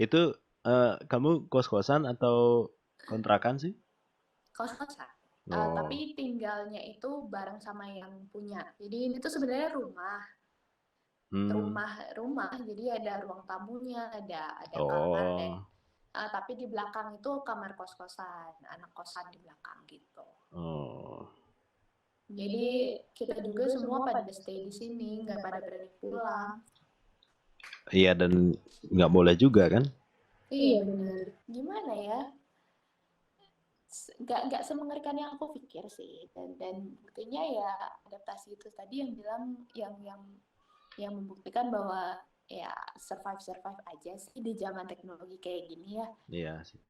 Itu kamu kos-kosan atau kontrakan sih? Kos-kosan. Tapi Oh. tinggalnya itu bareng sama yang punya. Jadi ini tuh sebenarnya rumah, Hmm. rumah, rumah. Jadi ada ruang tamunya, ada kamar dan Oh. tapi di belakang itu kamar kos-kosan, anak kosan di belakang gitu. Oh. Jadi kita juga semua pada stay di sini, nggak pada berani pulang. Iya, dan nggak boleh juga kan? Iya bener. Gimana ya? Nggak semengerikan yang aku pikir sih. Dan buktinya ya adaptasi itu tadi yang bilang yang membuktikan bahwa ya survive aja sih di zaman teknologi kayak gini ya. Iya sih.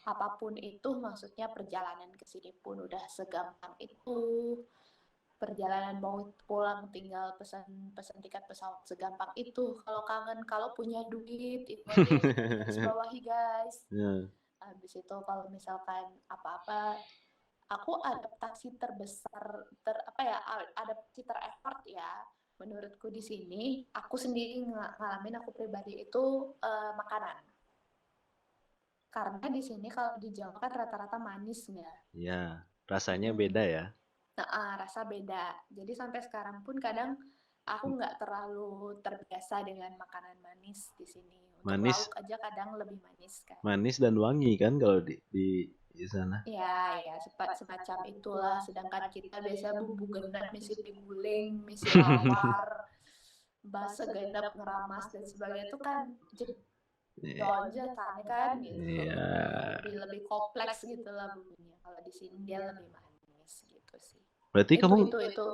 Apapun itu maksudnya perjalanan ke sini pun udah segampang itu. Perjalanan mau pulang tinggal pesan pesan tiket pesawat segampang itu. Kalau kangen, kalau punya duit itu aja yang kita garis bawahi guys. Ya. Habis itu kalau misalkan apa-apa, aku adaptasi terbesar apa ya, adaptasi tereffort ya menurutku di sini. Aku sendiri ngalamin, aku pribadi itu makanan. Karena di sini kalau di Jawa kan rata-rata manis nggak. Ya, rasanya Mm-mm. beda ya. Nah, rasa beda. Jadi sampai sekarang pun kadang aku nggak terlalu terbiasa dengan makanan manis di sini. Untuk Manis, lauk aja kadang lebih manis kan. manis dan wangi kan kalau di sana. Ya, ya semacam itulah. Sedangkan kita biasa bumbu genep, misi diguling, misi lawar, basa genep, ngeramas dan sebagainya itu kan jedonja kan gitu. Iya. Lebih lebih kompleks gitu lah bumbunya. Kalau di sini dia lebih manis gitu sih. Berarti Itu kamu itu itu.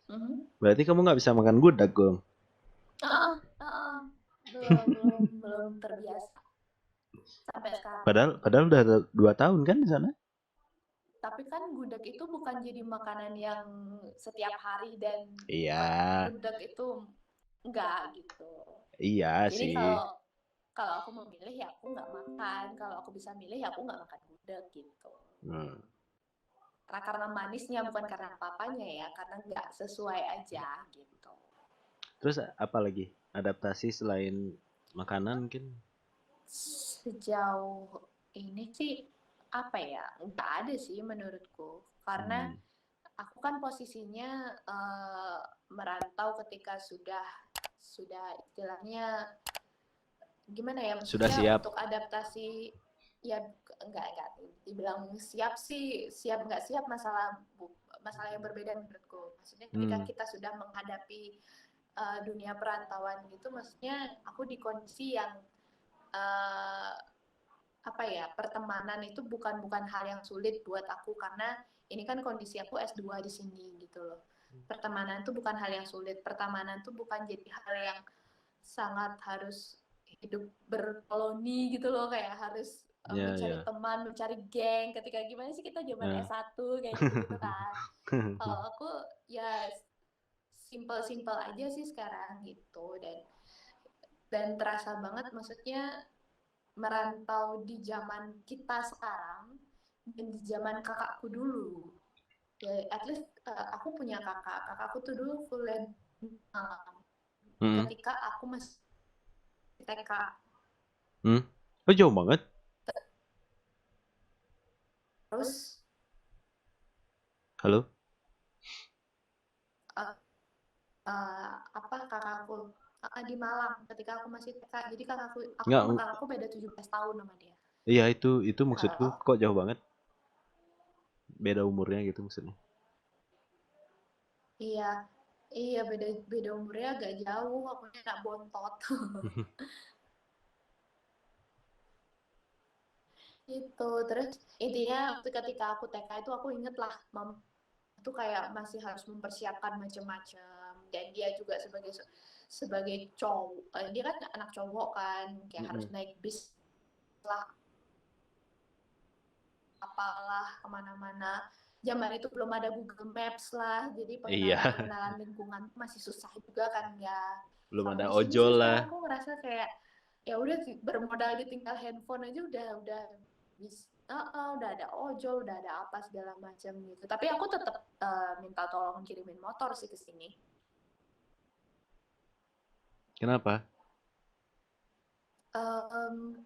Mhm. berarti kamu nggak bisa makan gudeg, Gong. Heeh, heeh. Belum terbiasa sampai sekarang. Padahal padahal udah 2 tahun kan di sana? Tapi kan gudeg itu bukan jadi makanan yang setiap hari dan Iya, gudeg itu enggak gitu. iya Jadi sih. kalau kalau aku memilih ya aku nggak makan. Kalau aku bisa milih ya aku nggak makan gudeg gitu. Hmm. Karena manisnya bukan karena apa-apanya ya, karena nggak sesuai aja gitu. Terus apa lagi? Adaptasi selain makanan mungkin? Sejauh ini sih apa ya, nggak ada sih menurutku. Karena Hmm. aku kan posisinya merantau ketika sudah istilahnya gimana ya, Sudah maksudnya siap. untuk adaptasi ya. Enggak dibilang siap sih, siap nggak siap masalah yang berbeda menurutku. Maksudnya ketika Hmm. kita sudah menghadapi dunia perantauan gitu, maksudnya aku di kondisi yang uh, apa ya, pertemanan itu bukan bukan hal yang sulit buat aku karena ini kan kondisi aku S2 di sini gitu loh. Pertemanan itu bukan hal yang sulit, pertemanan itu bukan jadi hal yang sangat harus hidup berkoloni gitu loh, kayak harus Ya, mencari ya. teman, mencari geng ketika gimana sih kita zaman Nah. S1 kayak gitu-gitu kan. Kalau aku ya simple-simple aja sih sekarang gitu. Dan terasa banget maksudnya merantau di zaman kita sekarang dan di zaman kakakku dulu. Ya at least aku punya kakakku tuh dulu kuliah malam Hmm. ketika aku masih TK. Hmm. Oh, jauh banget. Terus Halo? uh, apa kakakku di Malang ketika aku masih TK. Jadi aku Enggak. sama kakakku beda 17 tahun sama dia. Iya, itu maksudku. Halo. Kok jauh banget? Beda umurnya gitu maksudnya. Iya, iya beda beda umurnya agak jauh. Aku anak bontot. Itu terus intinya ketika aku TK itu aku inget lah, mam itu kayak masih harus mempersiapkan macam-macam, dan dia juga sebagai cowok, dia kan anak cowok kan, kayak harus Mm-mm. naik bis lah, apalah kemana-mana. Zaman itu belum ada Google Maps lah, jadi Iya. pengenalan lingkungan masih susah juga kan ya. Belum Kalau ada di sini sih ojol lah. sekarang aku ngerasa kayak ya udah bermodal tinggal handphone aja udah bisa. Udah ada ojol, udah ada apa segala macam gitu. Tapi aku tetap minta tolong kirimin motor sih ke sini. Kenapa?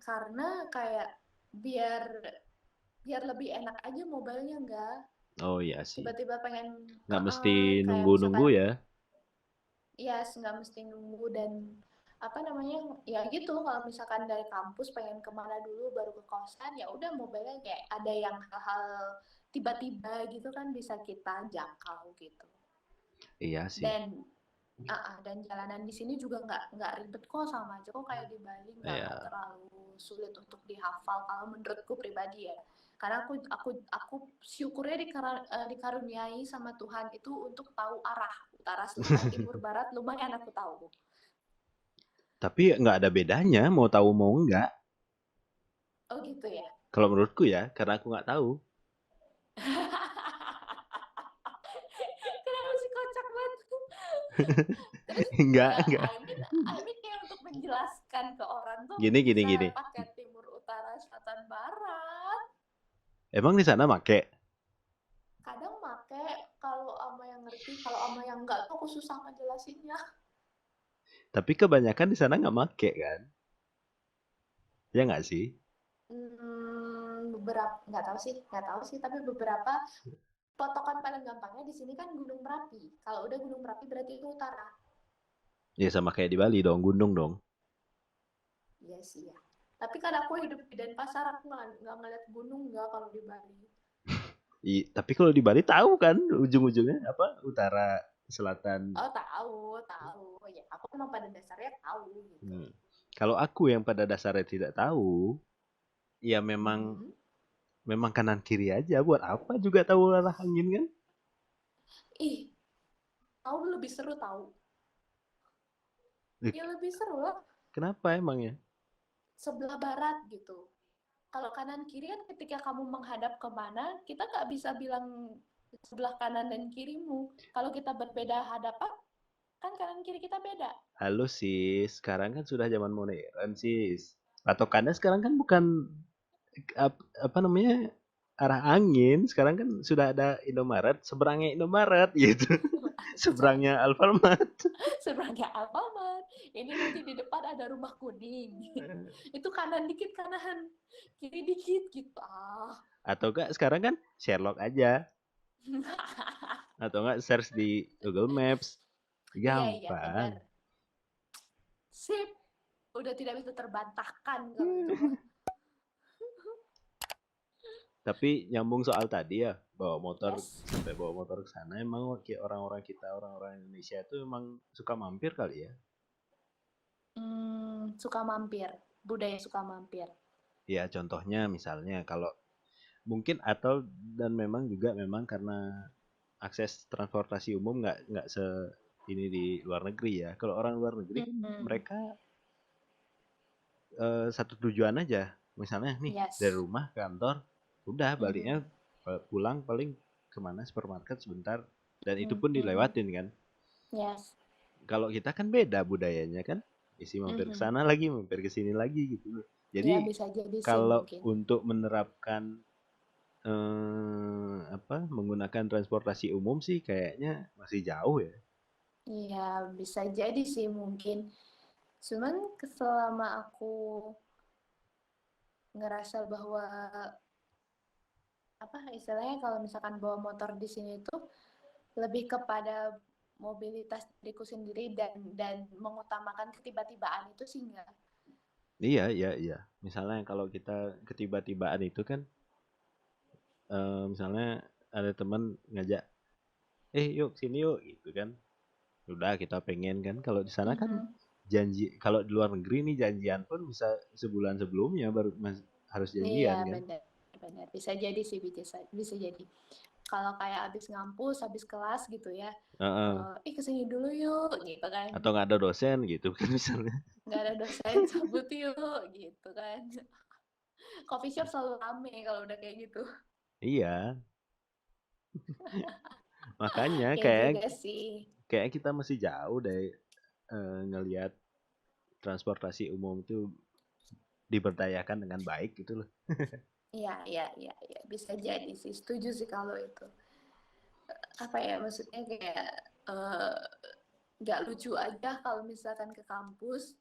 Karena kayak biar biar lebih enak aja mobilenya enggak Oh iya sih. tiba-tiba pengen Nggak mesti kayak nunggu-nunggu misalkan ya. ya nggak mesti nunggu dan apa namanya ya gitu kalau misalkan dari kampus pengen kemana dulu baru ke kosan ya udah mobilnya kayak ada yang hal-hal tiba-tiba gitu kan bisa kita jangkau gitu Iya sih. dan dan jalanan di sini juga nggak ribet kok sama aja kok kayak di Bali nggak Iya. terlalu sulit untuk dihafal kalau menurutku pribadi ya karena aku syukurnya dikaruniai sama Tuhan itu untuk tahu arah utara selatan timur barat lumayan aku tahu. Tapi nggak ada bedanya mau tahu mau enggak. Oh gitu ya. Kalau menurutku ya, karena aku nggak tahu. Kenapa sih kocak banget? Terus Enggak. I mean kayak untuk menjelaskan ke orang tuh Gini, gini, bisa gini. pakai timur utara selatan barat. Emang di sana make? Kadang make kalau ama yang ngerti, kalau ama yang enggak tuh aku susah ngejelasinnya. Tapi kebanyakan di sana nggak make kan? Ya nggak sih? Beberapa nggak tahu sih tapi beberapa potokan paling gampangnya di sini kan Gunung Merapi. Kalau udah Gunung Merapi berarti itu utara. Ya sama kayak di Bali dong, gunung dong. Iya sih ya. Tapi kan aku hidup di Denpasar, aku nggak ngeliat gunung nggak kalau di Bali. Tapi kalau di Bali tahu kan ujung-ujungnya apa? Utara, selatan. Oh tahu. Ya aku emang pada dasarnya tahu gitu. Hmm. Kalau aku yang pada dasarnya tidak tahu, ya memang Mhm. memang kanan kiri aja. Buat apa juga tahu arah angin kan? Ih, tahu lebih seru tahu. Eh, Ya lebih seru lah Kenapa emangnya? sebelah barat gitu. Kalau kanan kiri kan ketika kamu menghadap kemana, kita nggak bisa bilang sebelah kanan dan kirimu. Kalau kita berbeda hadapan, kan kanan kiri kita beda. Halo sis, sekarang kan sudah zaman modern sis. Patokannya sekarang kan bukan apa namanya arah angin. Sekarang kan sudah ada Indomaret, seberangnya Indomaret gitu. Seberangnya Alfamart. Seberangnya Alfamart. Ini nanti di depan ada rumah kuning. Itu kanan dikit kanan, kiri dikit gitu. Atau enggak sekarang kan Sherlock aja. Atau enggak search di Google Maps. Iya benar. Gampang. Sip. Udah tidak bisa terbantahkan kalau itu mah. Tapi nyambung soal tadi ya, bawa motor Yes. sampai bawa motor ke sana emang kayak orang-orang kita, orang-orang Indonesia itu emang suka mampir kali ya. Suka mampir. Budaya suka mampir. Ya contohnya misalnya kalau mungkin atau dan memang juga memang karena akses transportasi umum nggak se ini di luar negeri ya. Kalau orang luar negeri kan Mm-hmm. mereka satu tujuan aja. Misalnya nih dari Yes. rumah ke kantor, udah baliknya Mm-hmm. pulang paling kemana supermarket sebentar dan itu pun Mm-hmm. dilewatin kan. Yes. Kalau kita kan beda budayanya kan, isi mampir ke Mm-hmm. sana lagi, mampir ke sini lagi gitu loh. Ya Jadi bisa jadi sih kalau mungkin. untuk menerapkan apa menggunakan transportasi umum sih kayaknya masih jauh ya. Iya bisa jadi sih mungkin. Cuman selama aku ngerasa bahwa apa istilahnya kalau misalkan bawa motor di sini tuh lebih kepada mobilitas diriku sendiri dan mengutamakan ketiba-tibaan itu sih enggak. Iya, iya, iya. Misalnya kalau kita ketiba-tibaan itu kan, misalnya ada teman ngajak, yuk sini yuk gitu kan. Udah kita pengen kan. Kalau di sana kan Mm-hmm. janji, kalau di luar negeri nih janjian pun bisa sebulan sebelumnya baru harus Iya janjian kan. benar bisa jadi sih bisa jadi kalau kayak abis ngampus abis kelas gitu ya Heeh. kesini dulu yuk gitu kan Atau nggak ada dosen gitu kan misalnya. nggak ada dosen cabut yuk gitu kan coffee shop selalu rame kalau udah kayak gitu. Iya, makanya Ya kayak juga sih. kayak kita masih jauh dari ngelihat transportasi umum itu diberdayakan dengan baik gitu loh. Iya bisa jadi sih setuju sih kalau itu apa ya maksudnya kayak nggak lucu aja kalau misalkan ke kampus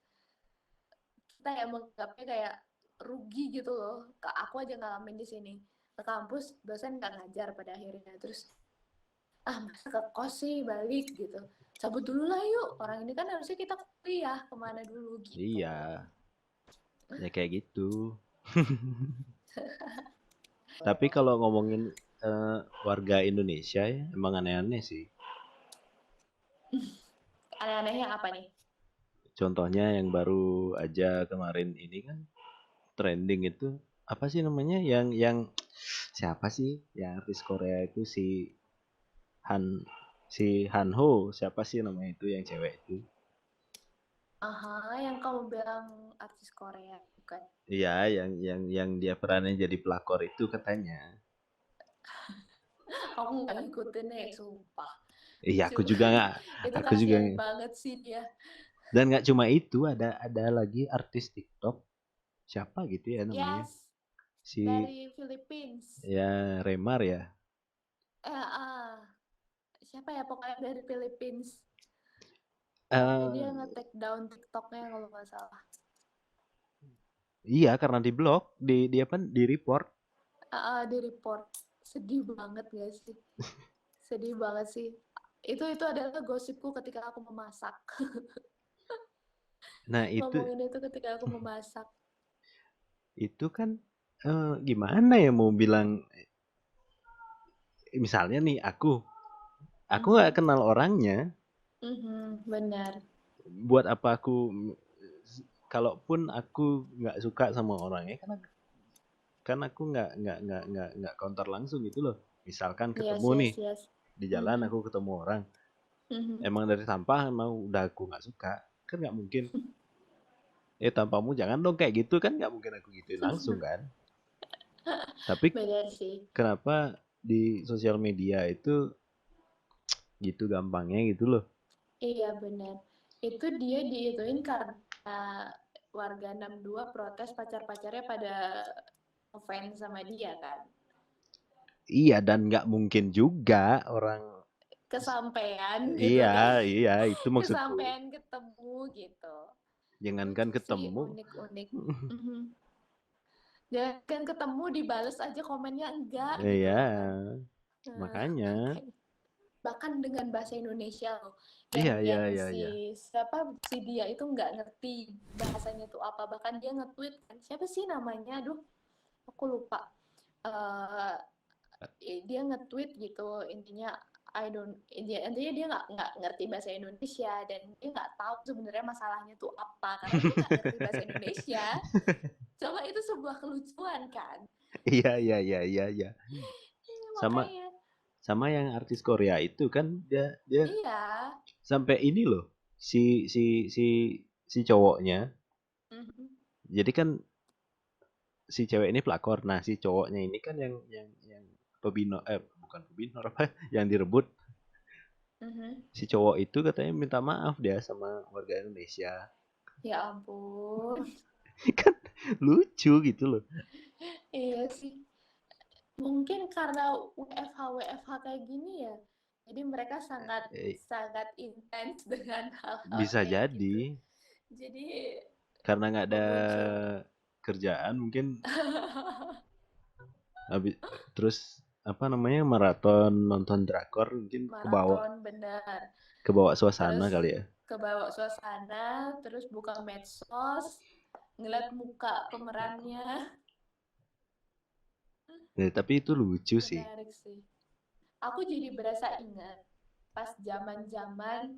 kita yang menganggapnya kayak rugi gitu loh. Aku aja ngalamin di sini. Ke kampus dosen nggak ngajar pada akhirnya. Terus masa ke kos sih balik gitu. Cabut dulu lah yuk. Orang ini kan harusnya kita kuliah kemana dulu gitu. Iya. Ya kayak gitu. Tapi kalau ngomongin warga Indonesia ya emang aneh-aneh sih. Aneh-anehnya apa nih? Contohnya yang baru aja kemarin ini kan trending itu apa sih namanya yang siapa sih yang artis Korea itu Han Hanho siapa sih namanya itu yang cewek itu? Yang kamu bilang artis Korea bukan? Iya, yang dia perannya jadi pelakor itu katanya. Aku nggak ngikutin sumpah. Iya, Cuma, itu aku juga. kasihan banget sih dia. Dan nggak cuma itu, ada lagi artis TikTok siapa gitu ya namanya? Yes, Si dari Philippines. ya Remar ya. Siapa ya pokoknya dari Philippines. Eh Dia nge-take down TikToknya kalau nggak salah. iya karena di blok, di apa di report. Di report. Sedih banget gak sih? Sedih banget sih. Itu adalah gosipku ketika aku memasak. Nah, Ngomongin itu ketika aku memasak. itu kan gimana ya mau bilang misalnya nih aku nggak kenal orangnya. Benar. Buat apa aku kalaupun aku nggak suka sama orangnya kan aku nggak counter langsung gitu loh. Misalkan ketemu nih Yes. di jalan aku ketemu orang emang dari sampah emang udah aku nggak suka kan nggak mungkin tampamu jangan dong kayak gitu kan nggak mungkin aku gituin langsung kan. Tapi Benar sih. kenapa di sosial media itu gitu gampangnya gitu loh. Iya benar. Itu dia diituin karena warga 62 protes pacar-pacarnya pada ngefans sama dia kan. Iya dan nggak mungkin juga orang Kesampean gitu kan. iya itu maksudku. Kesampean ketemu gitu. Jangankan Lucu sih, ketemu. unik-unik. Jangan ketemu dibales aja komennya enggak gitu Iya. kan. Makanya. Bahkan dengan bahasa Indonesia loh. Iya. Si dia itu nggak ngerti bahasanya itu apa. Bahkan dia nge-tweet kan. Siapa sih namanya? Aduh, aku lupa. Dia nge-tweet gitu intinya intinya dia nggak ngerti bahasa Indonesia dan dia nggak tahu sebenarnya masalahnya tuh apa karena dia nggak ngerti bahasa Indonesia. Coba itu sebuah kelucuan kan. Iya. Makanya. Sama yang artis Korea itu kan dia Iya. sampai ini loh si cowoknya. Jadi kan si cewek ini pelakor. Nah, si cowoknya ini kan yang bukan pebinor apa yang direbut. Si cowok itu katanya minta maaf dia sama warga Indonesia. Ya ampun. Kan lucu gitu loh. Iya sih. Mungkin karena WFH kayak gini ya. Jadi mereka sangat intens dengan hal-hal Bisa kayak jadi. Gitu. Jadi karena nggak ada kerjaan mungkin. Terus apa namanya maraton nonton drakor mungkin kebawa suasana terus, kali ya. Kebawa suasana, terus buka medsos, ngeliat muka pemerannya. Tapi itu lucu sih. Menarik sih. Aku jadi berasa ingat pas zaman-zaman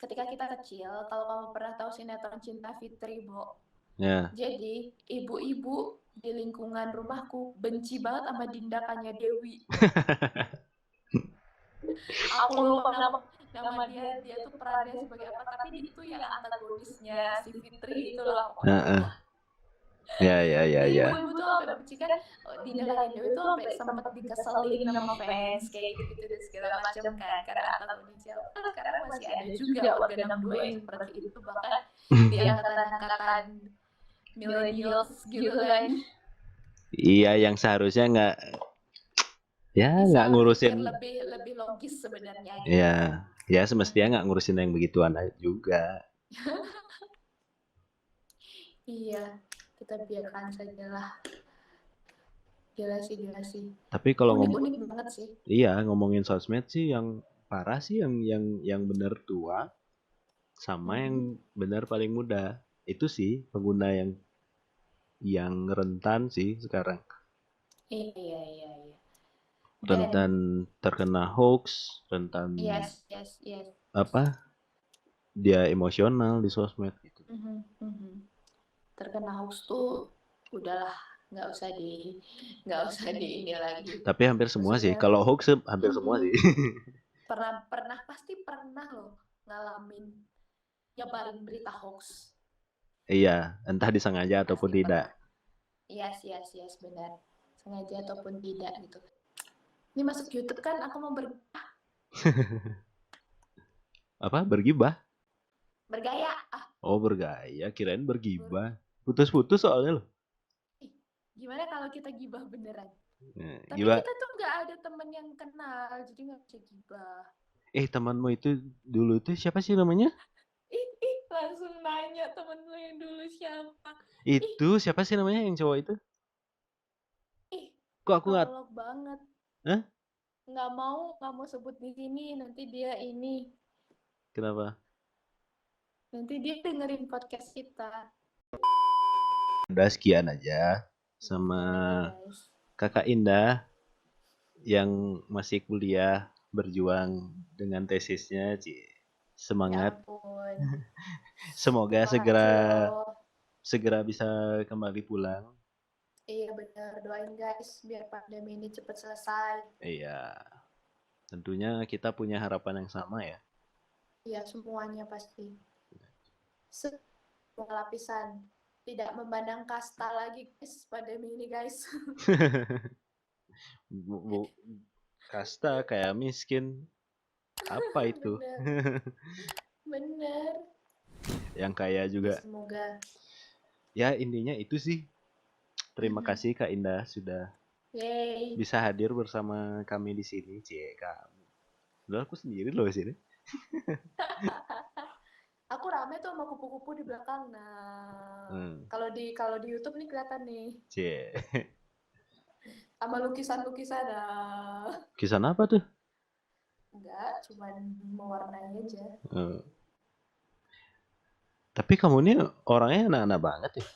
ketika kita kecil, kalau kamu pernah tahu sinetron Cinta Fitri, Bo. Ya. Jadi ibu-ibu di lingkungan rumahku benci banget sama Dindakannya Dewi. Aku lupa nama dia tuh perannya sebagai apa, tapi itu yang antagonisnya si Fitri itulah. Ya. Ibu-ibu tuh sampai benci kan Dindakannya Dewi tuh sampai sempat dikeselin sama fans kayak gitu dan segala macam kan karena antagonisnya. Sekarang masih ada juga warga 62 yang seperti itu bahkan di angkatan millennials gitu kan. Iya, yang seharusnya nggak ngurusin lebih logis sebenarnya. Gitu. Ya semestinya nggak ngurusin yang begituan juga. Iya, kita biarkan sajalah. Gila sih. Tapi kalau Unik-unik banget sih. iya ngomongin sosmed sih yang parah sih yang bener tua sama yang benar paling muda. Itu sih pengguna yang rentan sih sekarang. Iya. Dan Rentan terkena hoax, rentan yes. apa? Dia emosional di sosmed gitu. Terkena hoax tuh udahlah, nggak usah di ini lagi. Tapi hampir semua sih. Maksudnya Kalau hoax hampir semua sih. pasti pernah loh ngalamin nyebarin berita hoax. Iya, entah disengaja ataupun Pasti tidak. pernah. Yes, benar. Sengaja ataupun tidak gitu. Ini masuk YouTube kan aku mau Apa? Bergibah? bergaya. Oh, bergaya. Kirain bergibah. Putus-putus soalnya loh. Gimana kalau kita gibah beneran? Tapi Gibah. kita tuh nggak ada temen yang kenal, jadi nggak bisa gibah. Temanmu itu dulu tuh siapa sih namanya? Langsung nanya temen lu yang dulu siapa. Itu siapa sih namanya yang cowok itu? Kok aku nggak? Tolong banget. Hah? Nggak mau sebut di sini, nanti dia ini. Kenapa? Nanti dia dengerin podcast kita. Udah sekian aja sama Kakak Indah yang masih kuliah berjuang dengan tesisnya, semangat. Ya ampun. Semoga segera bisa kembali pulang. Iya benar, doain guys biar pandemi ini cepat selesai. Iya, tentunya kita punya harapan yang sama ya. Iya semuanya pasti. Semua lapisan, tidak memandang kasta lagi guys pandemi ini guys. Kasta kayak miskin, apa itu? Bener. Yang kaya juga. Semoga. Ya intinya itu sih. Terima kasih Kak Indah sudah bisa hadir bersama kami di sini, kamu. Udah aku sendiri loh di sini. Aku rame tuh sama kupu-kupu di belakang. Nah, kalau di YouTube nih kelihatan nih. Sama lukisan-lukisan. Lukisan apa tuh? Enggak, cuman mewarnai aja. Tapi kamu ini orangnya anak-anak banget ya.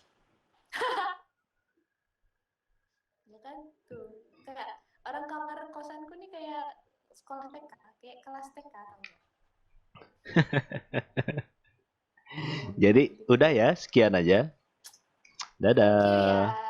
Ya kan tuh, kayak orang kamar kosanku nih kayak sekolah TK, kayak kelas TK tau gak? Jadi udah ya, sekian aja. Dadah. Thank you ya.